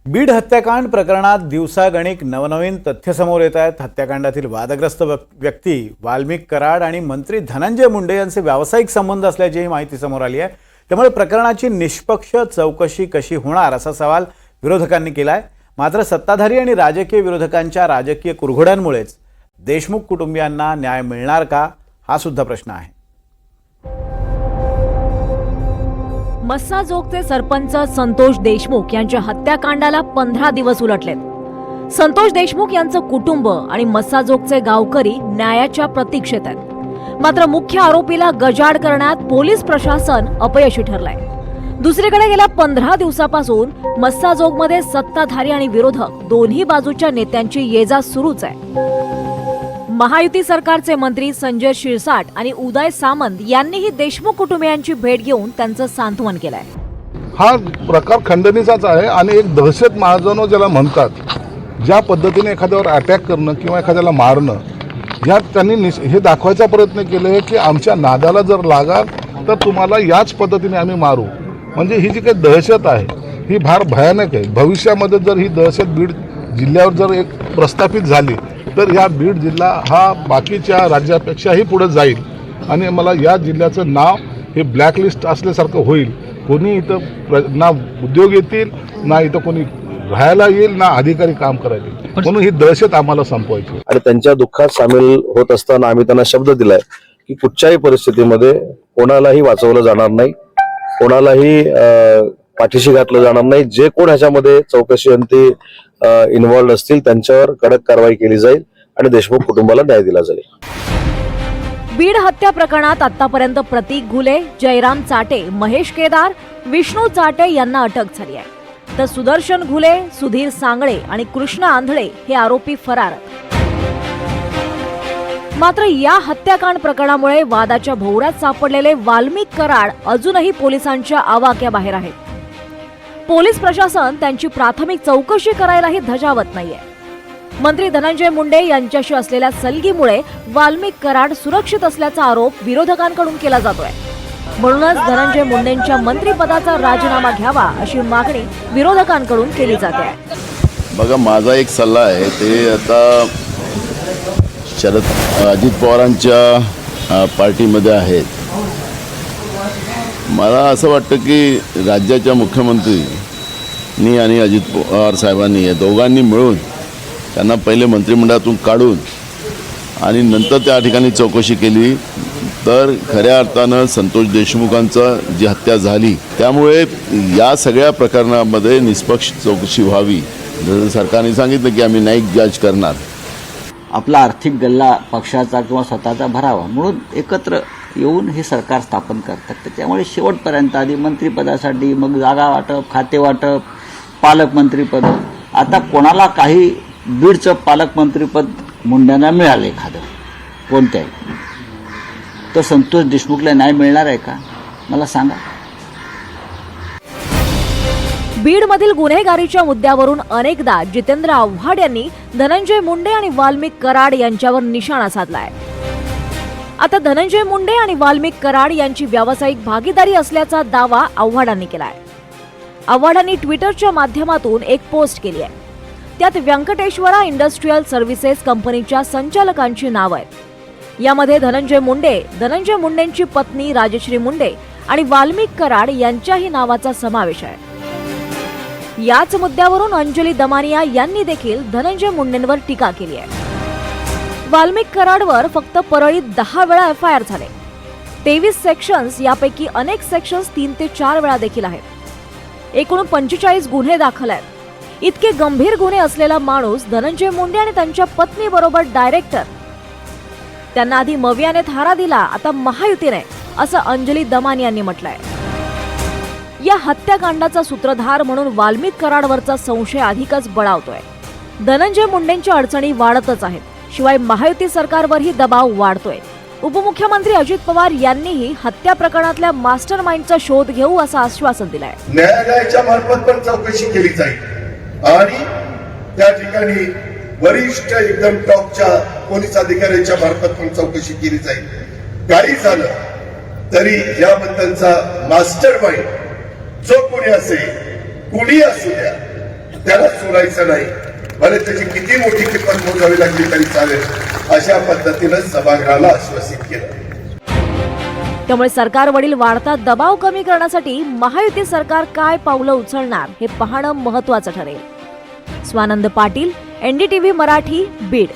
बीड हत्याकांड प्रकरणात दिवसागणिक नवनवीन तथ्य समोर येत आहेत। हत्याकांडातील वादग्रस्त व्यक्ती वाल्मिक कराड आणि मंत्री धनंजय मुंडे यांचे व्यावसायिक संबंध असल्याची माहिती समोर आली आहे। त्यामुळे प्रकरणाची निष्पक्ष चौकशी कशी होणार असा सवाल विरोधकांनी केलाय। मात्र सत्ताधारी आणि राजकीय विरोधकांच्या राजकीय कुरघोड्यांमुळेच देशमुख कुटुंबियांना न्याय मिळणार का हा सुद्धा प्रश्न आहे। मस्साजोगचे सरपंच संतोष देशमुख यांच्या हत्याकांडाला 15 दिवस उलटलेत। संतोष देशमुख यांचं कुटुंब आणि मस्साजोगचे गावकरी न्यायाच्या प्रतीक्षेत आहेत। मात्र मुख्य आरोपीला गजाआड करण्यात पोलीस प्रशासन अपयशी ठरलंय। दुसरीकडे गेल्या 15 दिवसापासून मस्साजोगमध्ये सत्ताधारी आणि विरोधक दोन्ही बाजूच्या नेत्यांची ये-जा सुरूच आहे। महायुती सरकारचे मंत्री संजय शिरसाट आणि उदय सामंत यांनीही देशमुख कुटुंबियांची भेट घेऊन त्यांचं सांत्वन केलंय। हा प्रकार खंडणीचाच आहे आणि एक दहशत महाजनो ज्याला म्हणतात, ज्या पद्धतीने एखाद्यावर अटॅक करणं किंवा एखाद्याला मारणं, ह्या त्यांनी हे दाखवायचा प्रयत्न केले की आमच्या नादाला जर लागाल तर तुम्हाला याच पद्धतीने आम्ही मारू। म्हणजे ही जी काही दहशत आहे ही फार भयानक आहे। भविष्यामध्ये जर ही दहशत बीड जिल्ह्यावर जर एक प्रस्थापित झाली तर या बीड जिल्हा हा बाकीच्या राज्यापेक्षाही पुढे जाईल आणि मला या जिल्ह्याचं नाव हे ब्लॅकलिस्ट असल्यासारखं होईल। कोणी इथं ना उद्योग येतील, ना इथं कोणी राहायला येईल, ना अधिकारी काम करायला येईल। म्हणून ही दहशत आम्हाला संपवायची आणि त्यांच्या दुःखात सामील होत असताना आम्ही त्यांना शब्द दिलाय की कुठच्याही परिस्थितीमध्ये कोणालाही वाचवलं जाणार नाही, कोणालाही पाठीशी घातलं जाणार नाही। जे कोण ह्याच्यामध्ये चौकशी अंती इन्व्हॉल्ड असतील त्यांच्यावर कडक कारवाई केली जाईल आणि देशमुख कुटुंबाला न्याय दिला जाईल। बीड हत्या प्रकरणात आतापर्यंत प्रतीक घुले, जयराम चाटे, महेश केदार, विष्णू चाटे यांना अटक झाली आहे। तर सुदर्शन घुले, सुधीर सांगळे आणि कृष्ण आंधळे हे आरोपी फरार आहेत। मात्र या हत्याकांड प्रकरणामुळे वादाच्या भोवऱ्यात सापडलेले वाल्मिक कराड अजूनही पोलिसांच्या आवाक्याबाहेर आहेत। पोलीस प्रशासन त्यांची प्राथमिक चौकशी करायलाही धजावत नाहीये। मंत्री धनंजय मुंडे यांच्याशी असलेल्या सलगीमुळे वाल्मिक कराड सुरक्षित असल्याचा आरोप विरोधकांकडून केला जातोय। म्हणूनच धनंजय मुंडेंच्या मंत्रिपदाचा राजीनामा घ्यावा अशी मागणी विरोधकांकडून केली जाते आहे। बघा, माझा एक सल्ला आहे, ते आता अजित पवारांच्या पार्टीमध्ये आहेत। मला असं वाटतं की राज्याच्या मुख्यमंत्रींनी आणि अजित पवार साहेबांनी या दोघांनी मिळून त्यांना पहिले मंत्रिमंडळातून काढून आणि नंतर त्या ठिकाणी चौकशी केली तर खऱ्या अर्थानं संतोष देशमुखांचा जी हत्या झाली त्यामुळे या सगळ्या प्रकरणामध्ये निष्पक्ष चौकशी व्हावी। जसं सरकारने सांगितलं की आम्ही न्यायिक जज करणार। आपला आर्थिक गल्ला पक्षाचा किंवा स्वतःचा भरावा म्हणून एकत्र येऊन हे सरकार स्थापन करतात। त्याच्यामुळे शेवटपर्यंत आधी मंत्रिपदासाठी, मग जागा वाटप, खाते वाटप, पालकमंत्रीपद, आता कोणाला काही बीडचं पालकमंत्रीपद मुंड्यांना मिळालं एखादं कोणत्याही, तर संतोष देशमुखला न्याय मिळणार आहे का मला सांगा। बीडमधील गुन्हेगारीच्या मुद्द्यावरून अनेकदा जितेंद्र आव्हाड यांनी धनंजय मुंडे आणि वाल्मिक कराड यांच्यावर निशाणा साधलाय। आता धनंजय मुंडे आणि वाल्मिक कराड यांची व्यावसायिक भागीदारी असल्याचा दावा आव्हाडांनी केलाय। आव्हाडांनी ट्विटरच्या माध्यमातून एक पोस्ट केली आहे। त्यात व्यंकटेश्वरा इंडस्ट्रियल सर्व्हिसेस कंपनीच्या संचालकांची नावं आहेत। यामध्ये धनंजय मुंडे, धनंजय मुंडेंची पत्नी राजश्री मुंडे आणि वाल्मिक कराड यांच्याही नावाचा समावेश आहे। याच मुद्द्यावरून अंजली दमानिया यांनी देखील धनंजय मुंडेंवर टीका केली आहे। वाल्मिक कराडवर फक्त परळीत 10 वेळा FIR झाले। 23 सेक्शन्स, यापैकी अनेक सेक्शन्स 3 ते 4 वेळा देखील आहेत। एकूण 45 गुन्हे दाखल आहेत। इतके गंभीर गुन्हे असलेला माणूस धनंजय मुंडे आणि त्यांच्या पत्नी बरोबर डायरेक्टर, त्यांना आधी मवियाने थारा दिला, आता महायुतीने, असं अंजली दमानिया यांनी म्हटलंय। या हत्याकांडाचा सूत्रधार म्हणून वाल्मिक कराडवरचा संशय अधिकच बळावतोय। धनंजय मुंडेंच्या अडचणी वाढतच आहेत, शिवाय महायुती सरकारवरही दबाव वाढतोय। उपमुख्यमंत्री अजित पवार यांनीही हत्या प्रकरणातल्या मास्टर माइंडचा शोध घेऊ असं आश्वासन दिलंय। न्यायालयाच्या मार्फत पण चौकशी केली जाईल आणि त्या ठिकाणी वरिष्ठ एकदम टॉपच्या पोलीस अधिकाऱ्यांच्या मार्फत पण चौकशी केली जाईल। काही झालं तरी याबद्दलचा मास्टर माइंड जो कोणी असेल, कुणी असू द्या, त्याला सोडायचं नाही, भले त्याची किती मोठी किंमत मोजावी लागली तरी चालेल, अशा पद्धतीनं सभागृहाला आश्वासित केलं. त्यामुळे सरकारवरील वाढता दबाव कमी करण्यासाठी महायुती सरकार काय पावलं उचलणार हे पाहणं महत्त्वाचं ठरेल. स्वानंद पाटील, NDTV मराठी, बीड.